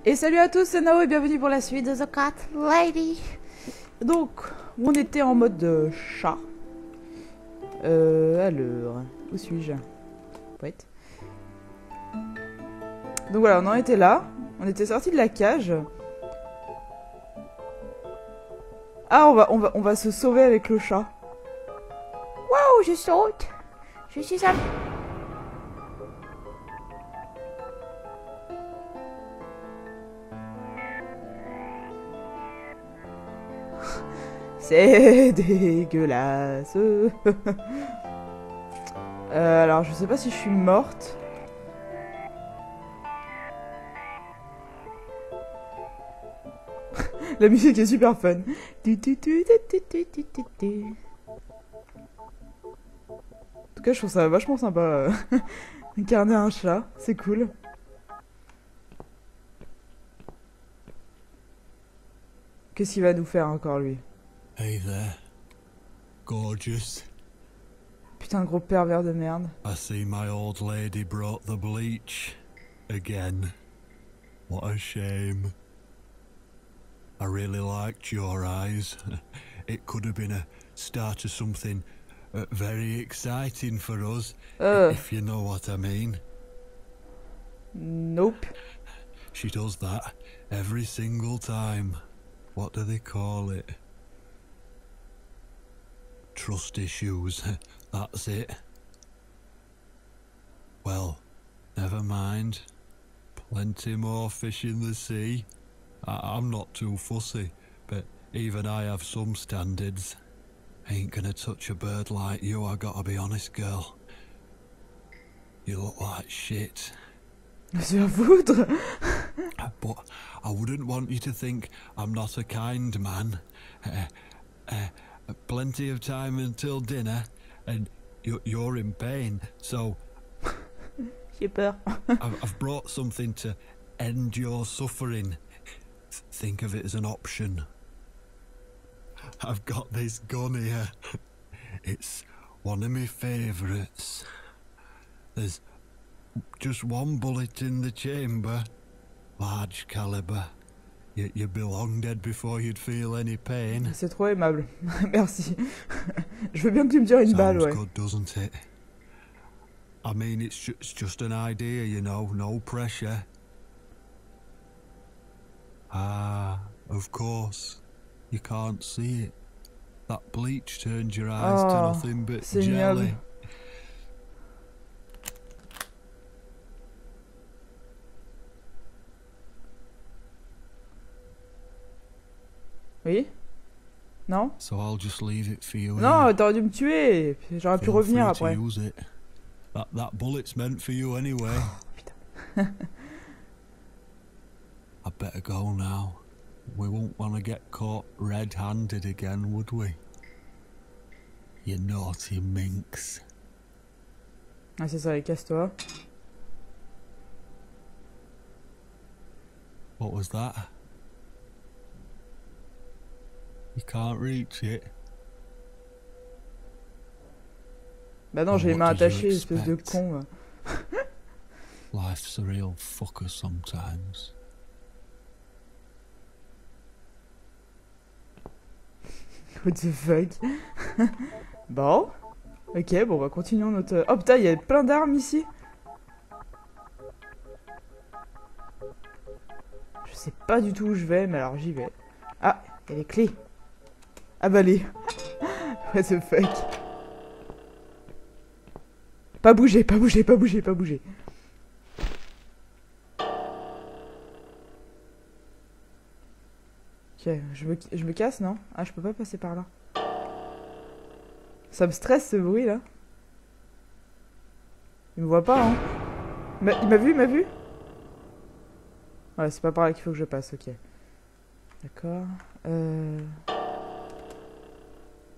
Et salut à tous, c'est Nao et bienvenue pour la suite de The Cat Lady. Donc, on était en mode chat. Alors, où suis-je? Wait. Donc voilà, on en était là. On était sorti de la cage. Ah, on va se sauver avec le chat. Waouh, je saute. Je suis un... C'est dégueulasse. Alors, je sais pas si je suis morte. La musique est super fun. En tout cas, je trouve ça vachement sympa. Incarner un chat, c'est cool. Qu'est-ce qu'il va nous faire encore, lui? Hey there, gorgeous. Putain, gros pervers de merde. I see my old lady brought the bleach again. What a shame. I really liked your eyes. It could have been a start of something very exciting for us, if you know what I mean. Nope. She does that every single time. What do they call it? Trust issues. That's it. Well, never mind. Plenty more fish in the sea. I'm not too fussy, but even I have some standards. Ain't gonna touch a bird like you, I gotta be honest, girl. You look like shit. Se faire foutre. But I wouldn't want you to think I'm not a kind man. Plenty of time until dinner, and you're in pain, so... J'ai peur. I've brought something to end your suffering. Think of it as an option. I've got this gun here. It's one of my favourites. There's just one bullet in the chamber. Large caliber. You'd be long dead before you'd feel any pain. C'est trop aimable. Merci. Je veux bien que tu me tires une balle, ouais. Sounds good, doesn't it? I mean, it's just an idea, you know, no pressure. Ah, of course. You can't see it. That bleach turned your eyes to nothing but jelly. Oui? Non? So I'll just leave it for you. Non, t'aurais dû me tuer. J'aurais pu revenir après. That bullet's meant for you anyway. Oh, putain. I better go now. We won't want to get caught red-handed again, would we? You naughty minx. Ah, c'est ça, casse-toi. What was that? You can't reach it. Bah non, j'ai les mains attachées, espèce de con. Life's a real fucker sometimes. What the fuck? Bon. Ok, bon, on va continuer notre... Oh putain, il y a plein d'armes ici. Je sais pas du tout où je vais, mais alors j'y vais. Ah, il y a les clés. Ah bah les... What the fuck? Pas bouger, pas bouger, pas bouger, pas bouger. Ok, je me casse, non? Ah, je peux pas passer par là. Ça me stresse ce bruit là. Il me voit pas, hein? Il m'a vu, il m'a vu? Ouais, c'est pas par là qu'il faut que je passe, ok. D'accord.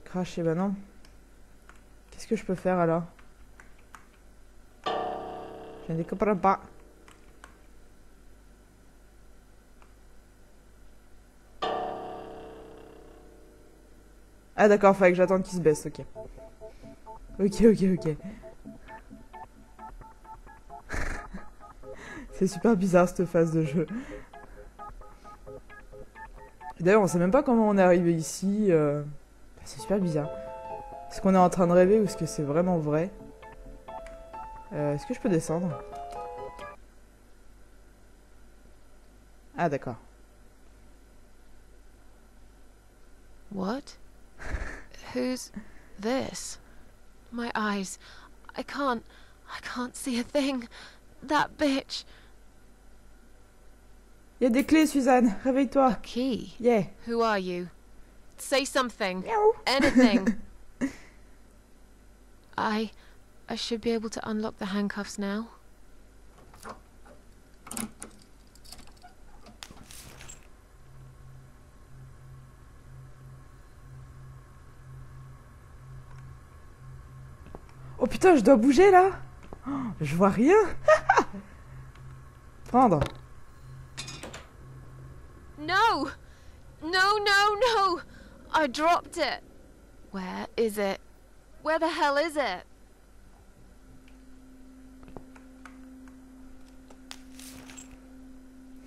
Cracher, bah non. Qu'est-ce que je peux faire alors? Je ne comprends pas. Ah d'accord, fallait que j'attende qu'il se baisse, ok. Ok. C'est super bizarre cette phase de jeu. D'ailleurs, on sait même pas comment on est arrivé ici. C'est super bizarre. Est-ce qu'on est en train de rêver ou est-ce que c'est vraiment vrai? Est-ce que je peux descendre? Ah, d'accord. What? Who's this? My eyes. I can't see a thing. That bitch. Il y a des clés, Suzanne. Réveille-toi. Key. Yeah. Who are you? Say something. Miaou. Anything. I should be able to unlock the handcuffs now. Oh putain, je dois bouger là. Oh, je vois rien. Prendre. No! No, no, no! I dropped it. Where is it? Where the hell is it?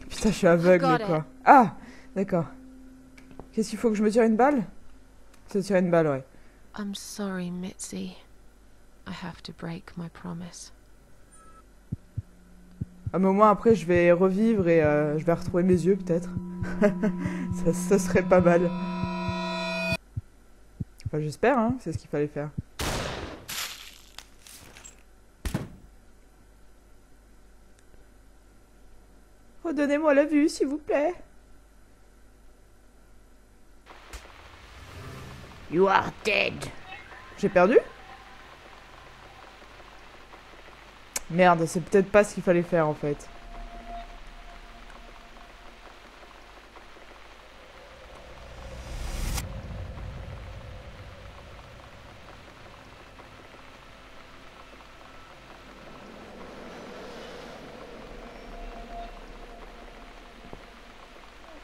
Putain, je suis aveugle quoi. Ah, d'accord. Qu'est-ce qu'il faut que je me tire une balle? Se tirer une balle, ouais. I'm sorry, Mitzi. I have to break my promise. Ah, mais au moins après je vais revivre et je vais retrouver mes yeux peut-être. ça serait pas mal. Enfin, j'espère, hein, c'est ce qu'il fallait faire. Redonnez-moi la vue, s'il vous plaît. You are dead. J'ai perdu? Merde, c'est peut-être pas ce qu'il fallait faire en fait.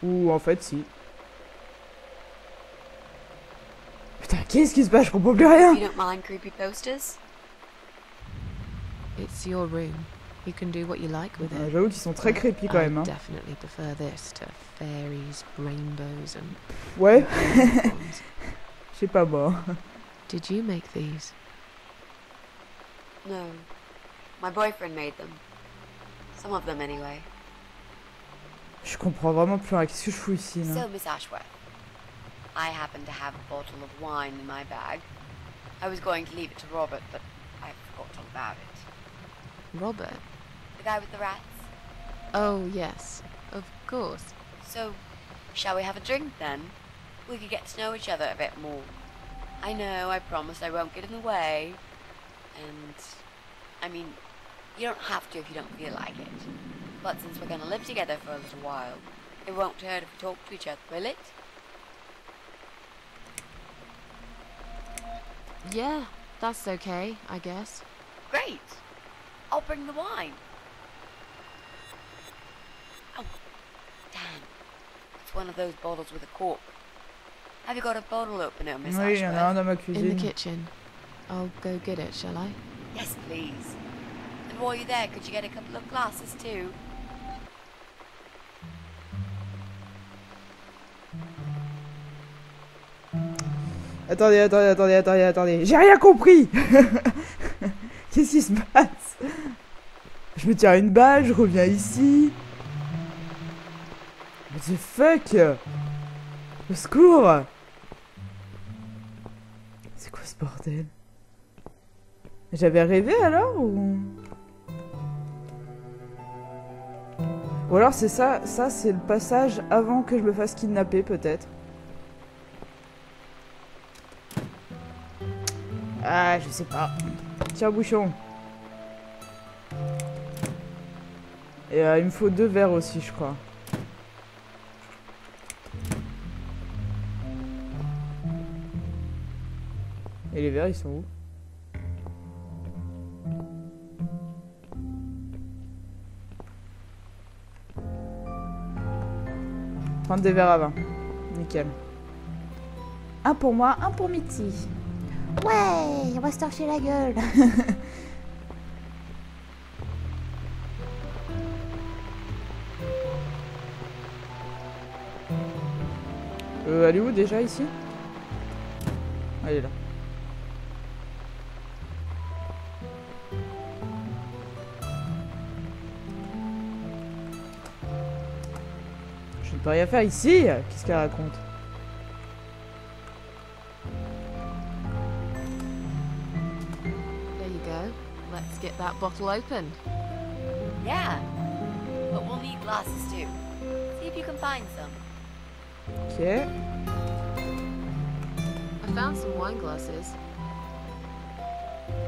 Ou en fait si. Putain, qu'est-ce qui se passe? Je comprends plus rien. You don't mind creepy posters? It's your room. You can do what you like with it. J'avoue qu'ils sont très creepy quand même. I definitely prefer this to fairies, rainbows and Ouais. Je sais pas moi. Did you make these? No. My boyfriend made them. Some of them anyway. Je comprends vraiment plus rien. Qu'est-ce que je fous ici là? So, Miss Ashworth, I happen to have a bottle of wine in my bag. I was going to leave it to Robert, but I forgot all about it. Robert? The guy with the rats? Oh, yes. Of course. So, shall we have a drink then? We could get to know each other a bit more. I know, I promised I won't get in the way. And, I mean, you don't have to if you don't feel like it. But since we're going to live together for a little while, it won't hurt if we talk to each other, will it? Yeah, that's okay, I guess. Great! I'll bring the wine. Oh, damn. It's one of those bottles with a cork. Have you got a bottle opener, Miss Oui, il y en a un Ashworth? dans ma In cuisine. the kitchen. I'll go get it, shall I? Yes, please. And while you're there, could you get a couple of glasses too? Attendez. J'ai rien compris. Qu'est-ce qui se passe? Je me tire une balle, je reviens ici. What the fuck? Au secours. C'est quoi ce bordel? J'avais rêvé alors ou... Ou alors c'est ça c'est le passage avant que je me fasse kidnapper peut-être. Ah, je sais pas. Tiens, bouchon. Et il me faut 2 verres aussi, je crois. Et les verres, ils sont où? Prendre des verres à vin. Nickel. Un pour moi, un pour Mitty. Ouais, on va se torcher la gueule. Elle est où déjà ici? Elle est là. Je ne peux rien faire ici. Qu'est-ce qu'elle raconte? There you go. Let's get that bottle open. Yeah, but we'll need glasses too. See if you can find some. Ok. I found some wine glasses.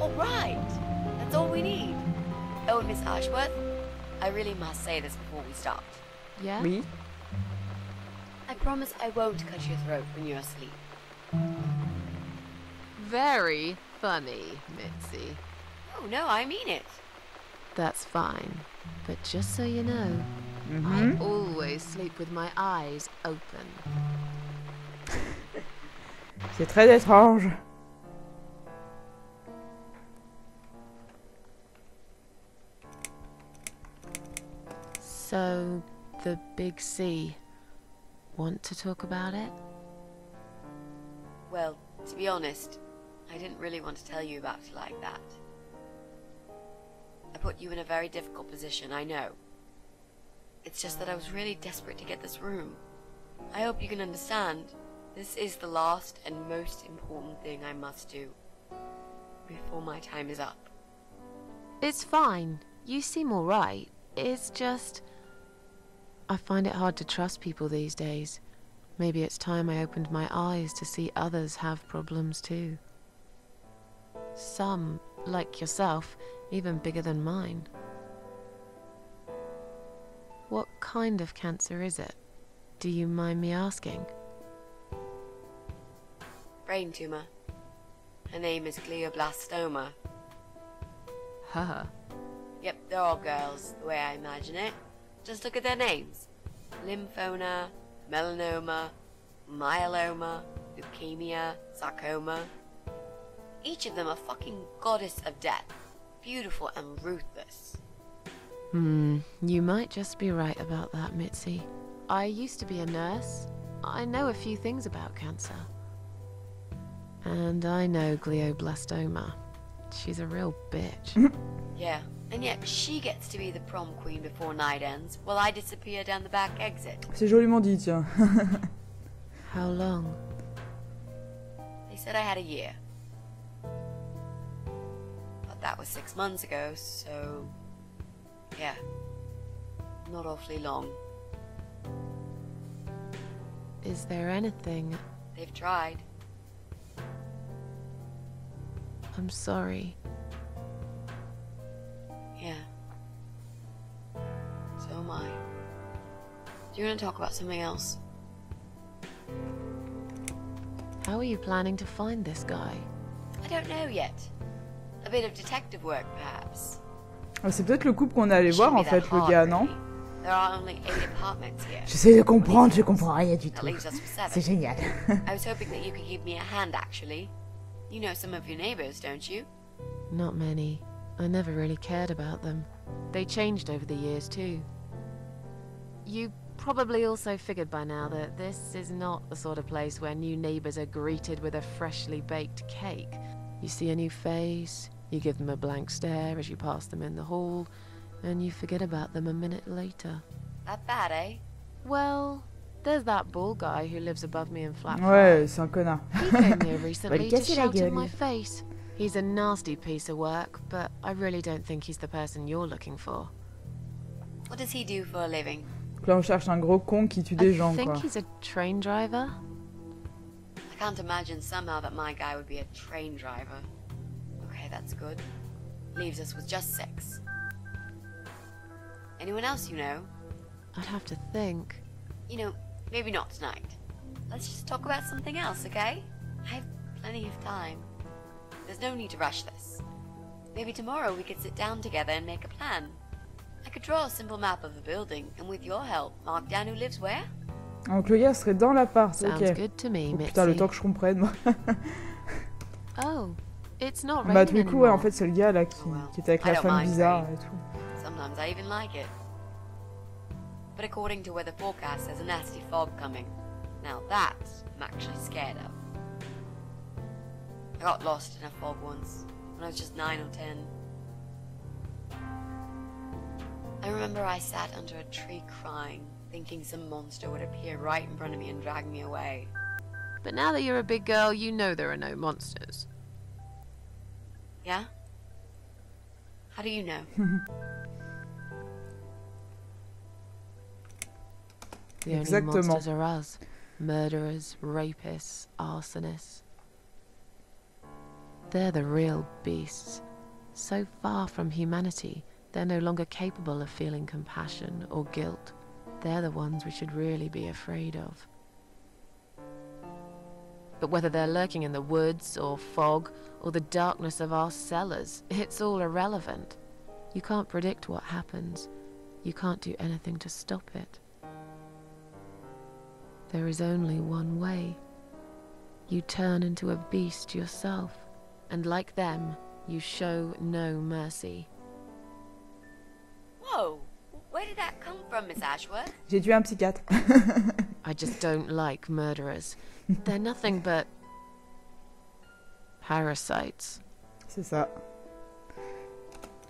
All right, that's all we need. Oh, Miss Ashworth, I really must say this before we start. Yeah? Oui. I promise I won't cut your throat when you're asleep. Very funny, Mitzi. Oh, no, I mean it. That's fine. But just so you know, I always sleep with my eyes open. C'est très étrange. So, the big C. Want to talk about it? Well, to be honest, I didn't really want to tell you about it like that. I put you in a very difficult position, I know. It's just that I was really desperate to get this room. I hope you can understand. This is the last and most important thing I must do before my time is up. It's fine. You seem alright. It's just... I find it hard to trust people these days. Maybe it's time I opened my eyes to see others have problems too. Some, like yourself, even bigger than mine. What kind of cancer is it? Do you mind me asking? Brain tumor. Her name is glioblastoma. Haha. Yep, they're all girls, the way I imagine it. Just look at their names. Lymphoma, melanoma, myeloma, leukemia, sarcoma. Each of them a fucking goddess of death. Beautiful and ruthless. You might just be right about that, Mitzi. I used to be a nurse. I know a few things about cancer. And I know glioblastoma. She's a real bitch. Yeah, and yet she gets to be the prom queen before night ends, while I disappear down the back exit. C'est joliment dit, tiens. How long? They said I had a year. But that was 6 months ago, so... yeah. Not awfully long. Is there anything... They've tried. I'm sorry. Yeah. So am I. Do you want to talk about something else? How are you planning to find this guy? I don't know yet. A bit of detective work, perhaps. Ah, c'est peut-être le couple qu'on allait voir en fait, le gars, non? There are only 8 apartments here. J'essaie de comprendre, je comprends rien du That tout. leaves us with 7. C'est génial. I was hoping that you could give me a hand, actually. You know some of your neighbors, don't you? Not many. I never really cared about them. They changed over the years too. You probably also figured by now that this is not the sort of place where new neighbors are greeted with a freshly baked cake. You see a new face, you give them a blank stare as you pass them in the hall, and you forget about them a minute later. That bad, eh? Well, there's that bald guy who lives above me in flat 5. Ouais, c'est un connard. He came here recently to casser la shout in gueule. my face. He's a nasty piece of work, but I really don't think he's the person you're looking for. What does he do for a living? Donc là, on cherche un gros con qui tue des gens, I think quoi. he's a train driver. I can't imagine somehow that my guy would be a train driver. Okay, that's good. Leaves us with just 6. Anyone else you know? I'd have to think. You know, maybe not tonight. Let's just talk about something else, okay? I have plenty of time. There's no need to rush this. Maybe tomorrow we could sit down together and make a plan. I could draw a simple map of the building, and with your help, mark down who lives where. Donc le gars serait dans l'appart, Sounds ok. good to me, Oh, putain, le Mitzi. temps que je comprenne, moi. Oh, it's not Bah raining du coup, ouais, en anymore. fait, c'est le gars là qui était avec I la don't femme mind bizarre rain. et tout. Sometimes I even like it. But according to weather forecast, there's a nasty fog coming. Now that I'm actually scared of. I got lost in a fog once, when I was just 9 or 10. I remember I sat under a tree crying, thinking some monster would appear right in front of me and drag me away. But now that you're a big girl, you know there are no monsters. Yeah? How do you know? The only Exactement. monsters are us. Murderers, rapists, arsonists. They're the real beasts. So far from humanity, they're no longer capable of feeling compassion or guilt. They're the ones we should really be afraid of. But whether they're lurking in the woods or fog or the darkness of our cellars, it's all irrelevant. You can't predict what happens. You can't do anything to stop it. There is only one way. You turn into a beast yourself, and like them, you show no mercy. Whoa! Where did that come from, Miss Ashworth? J'ai tué un psychiatre. I just don't like murderers. They're nothing but parasites. C'est ça.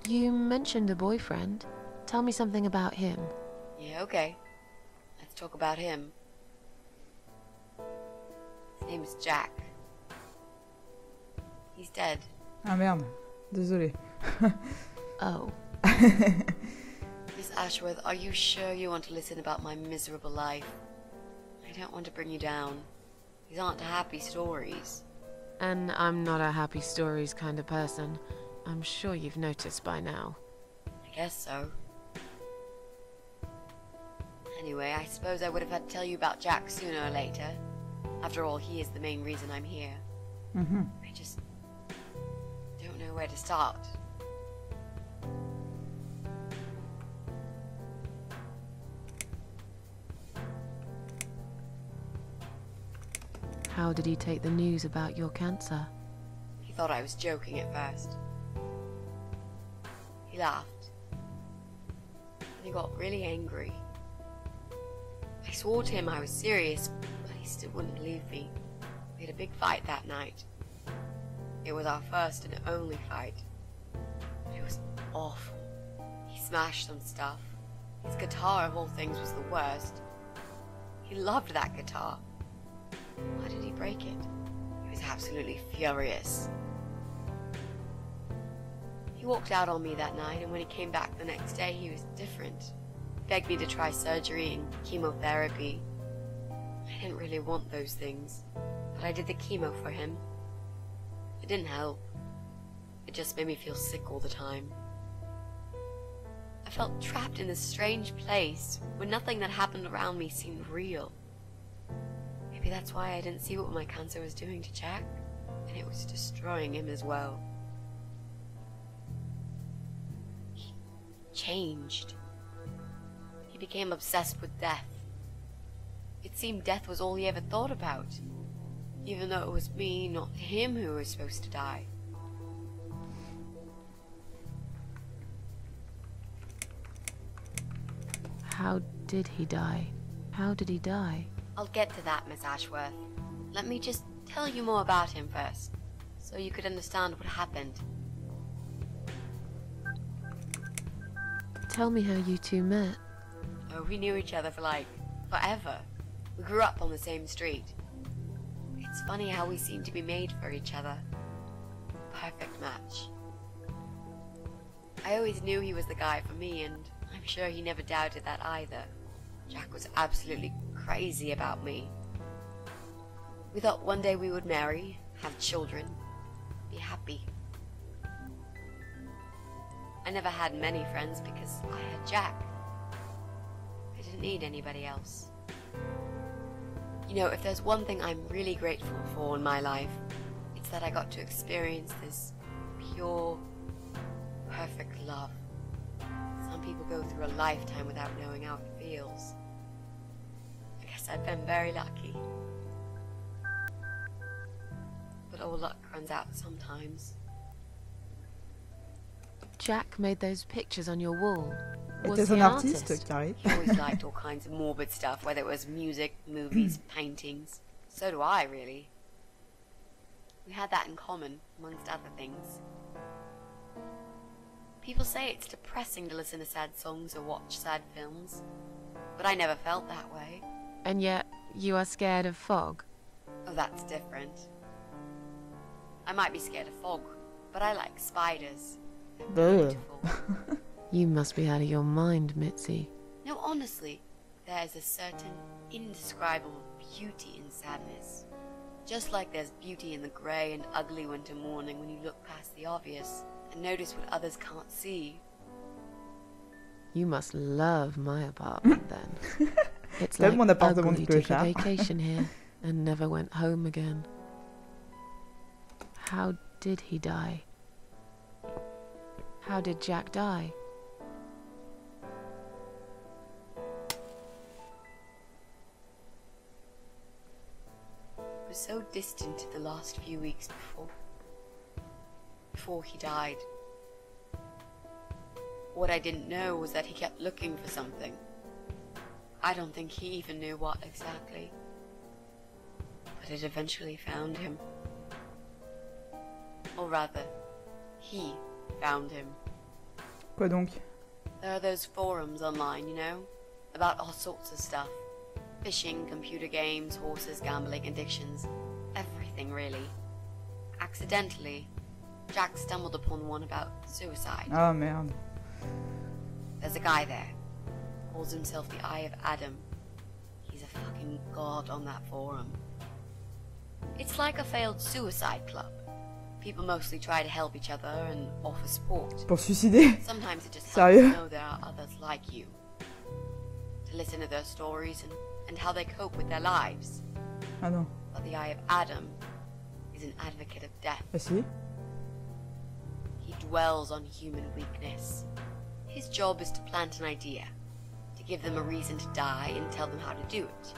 You mentioned a boyfriend. Tell me something about him. Yeah, okay. Let's talk about him. His name is Jack. He's dead. Ah merde. Désolé. Oh. Miss Ashworth, are you sure you want to listen about my miserable life? I don't want to bring you down. These aren't happy stories. And I'm not a happy stories kind of person. I'm sure you've noticed by now. I guess so. Anyway, I suppose I would have had to tell you about Jack sooner or later. After all, he is the main reason I'm here. Mm-hmm. I just don't know where to start. How did he take the news about your cancer? He thought I was joking at first. He laughed. And he got really angry. I swore to him I was serious, but he still wouldn't believe me. We had a big fight that night. It was our first and only fight. But it was awful. He smashed some stuff. His guitar, of all things, was the worst. He loved that guitar. Why did he break it? He was absolutely furious. He walked out on me that night, and when he came back the next day, he was different. He begged me to try surgery and chemotherapy. I didn't really want those things, but I did the chemo for him. It didn't help. It just made me feel sick all the time. I felt trapped in this strange place where nothing that happened around me seemed real. Maybe that's why I didn't see what my cancer was doing to Jack, and it was destroying him as well. He changed. He became obsessed with death. It seemed death was all he ever thought about, even though it was me, not him, who was supposed to die. How did he die? How did he die? I'll get to that, Miss Ashworth. Let me just tell you more about him first, so you could understand what happened. Tell me how you two met. Oh, we knew each other for like forever. We grew up on the same street. It's funny how we seem to be made for each other. Perfect match. I always knew he was the guy for me, and I'm sure he never doubted that either. Jack was absolutely crazy about me. We thought one day we would marry, have children, be happy. I never had many friends because I had Jack. I didn't need anybody else. You know, if there's one thing I'm really grateful for in my life, it's that I got to experience this pure, perfect love. Some people go through a lifetime without knowing how it feels. I guess I've been very lucky. But all luck runs out sometimes. Jack made those pictures on your wall. Était he un an artiste, artist? Carrie. He always liked all kinds of morbid stuff, whether it was music, movies, paintings. So do I, really. We had that in common, amongst other things. People say it's depressing to listen to sad songs or watch sad films, but I never felt that way. And yet, you are scared of fog? Oh, that's different. I might be scared of fog, but I like spiders. They're Ugh. beautiful. You must be out of your mind, Mitzi. No, honestly, there's a certain indescribable beauty in sadness. Just like there's beauty in the grey and ugly winter morning when you look past the obvious and notice what others can't see. You must love my apartment then. It's T'aimes like mon appartement Ugly de took a clochard? vacation here and never went home again. How did he die? How did Jack die? It was so distant the last few weeks before he died. What I didn't know was that he kept looking for something. I don't think he even knew what exactly. But it eventually found him. Or rather, he found him. Quoi donc? There are those forums online, you know, about all sorts of stuff. Fishing, computer games, horses, gambling, addictions, everything really. Accidentally, Jack stumbled upon one about suicide. Ah merde. There's a guy there, calls himself the Eye of Adam. He's a fucking god on that forum. It's like a failed suicide club. People mostly try to help each other and offer support. Pour se suicider? Sometimes it just Sérieux? helps to know there are others like you. To listen to their stories and how they cope with their lives. Ah non. But the Eye of Adam is an advocate of death. Ah si? He dwells on human weakness. His job is to plant an idea, to give them a reason to die and tell them how to do it,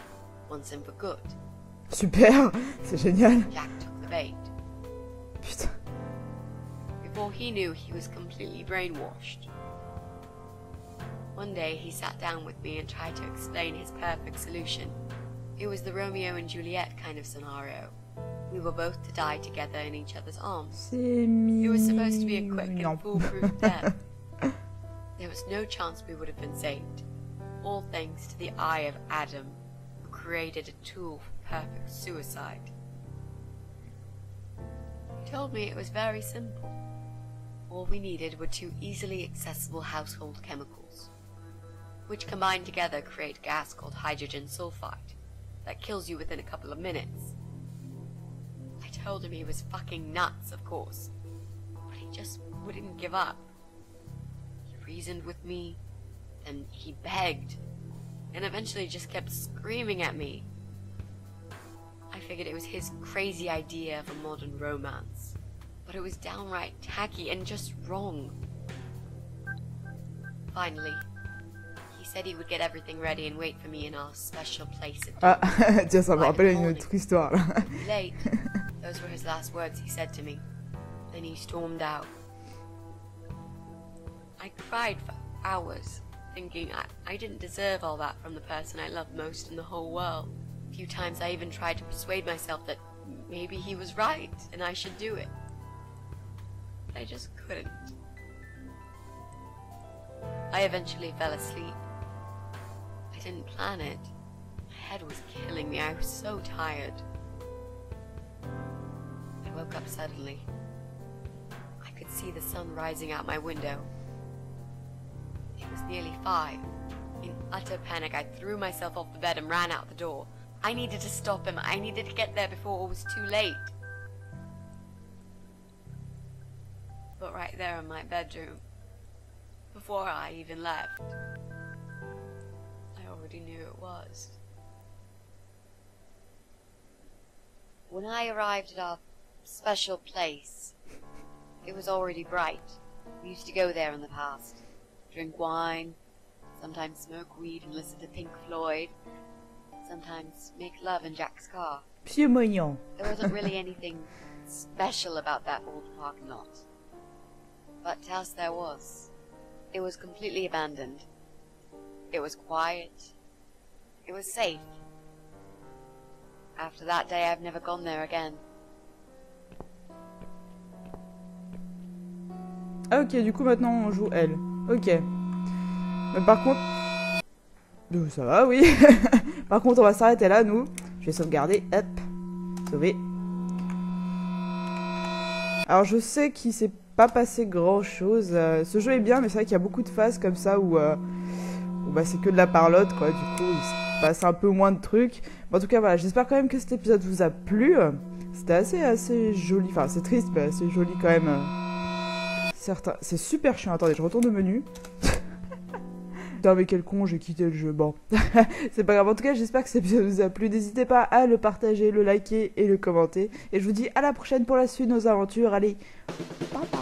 once and for good. Super! C'est génial. Jack took the bait. Putain. Before he knew, he was completely brainwashed. One day, he sat down with me and tried to explain his perfect solution. It was the Romeo and Juliet kind of scenario. We were both to die together in each other's arms. C'est It was supposed to be a quick mignon. and foolproof death. There was no chance we would have been saved. All thanks to the Eye of Adam, who created a tool for perfect suicide. He told me it was very simple. All we needed were 2 easily accessible household chemicals, which combined together create a gas called hydrogen sulfide that kills you within a couple of minutes. I told him he was fucking nuts, of course, but he just wouldn't give up. He reasoned with me, then he begged, and eventually just kept screaming at me. I figured it was his crazy idea of a modern romance, but it was downright tacky and just wrong. Finally, he said he would get everything ready and wait for me in our special place at Ah, dawn. tiens, ça me By the rappelle une morning. autre histoire là. Late. Those were his last words he said to me. Then he stormed out. I cried for hours, thinking I didn't deserve all that from the person I loved most in the whole world. A few times I even tried to persuade myself that maybe he was right and I should do it. But I just couldn't. I eventually fell asleep. I didn't plan it. My head was killing me. I was so tired. I woke up suddenly. I could see the sun rising out my window. It was nearly 5. In utter panic, I threw myself off the bed and ran out the door. I needed to stop him. I needed to get there before it was too late. But right there in my bedroom, before I even left, I already knew it was. When I arrived at our special place, it was already bright. We used to go there in the past, drink wine, sometimes smoke weed and listen to Pink Floyd, sometimes make love in Jack's car. Pied mignon. There wasn't really anything special about that old parking lot. But to us there was. It was completely abandoned. It was quiet. It was safe. After that day, I've never gone there again. Ah ok, du coup maintenant on joue elle. Ok. Mais par contre... ça va, oui. Par contre on va s'arrêter là, nous. Je vais sauvegarder. Hop. Sauver. Alors je sais qu'il s'est pas passé grand chose. Ce jeu est bien, mais c'est vrai qu'il y a beaucoup de phases comme ça où bah, c'est que de la parlotte, quoi. Du coup, il se passe un peu moins de trucs. Mais en tout cas, voilà, j'espère quand même que cet épisode vous a plu. C'était assez joli. Enfin, c'est triste, mais assez joli quand même. Certains... C'est super chiant. Attendez, je retourne au menu. Putain, mais quel con, j'ai quitté le jeu. Bon, c'est pas grave. En tout cas, j'espère que cet épisode vous a plu. N'hésitez pas à le partager, le liker et le commenter. Et je vous dis à la prochaine pour la suite de nos aventures. Allez, bye bye.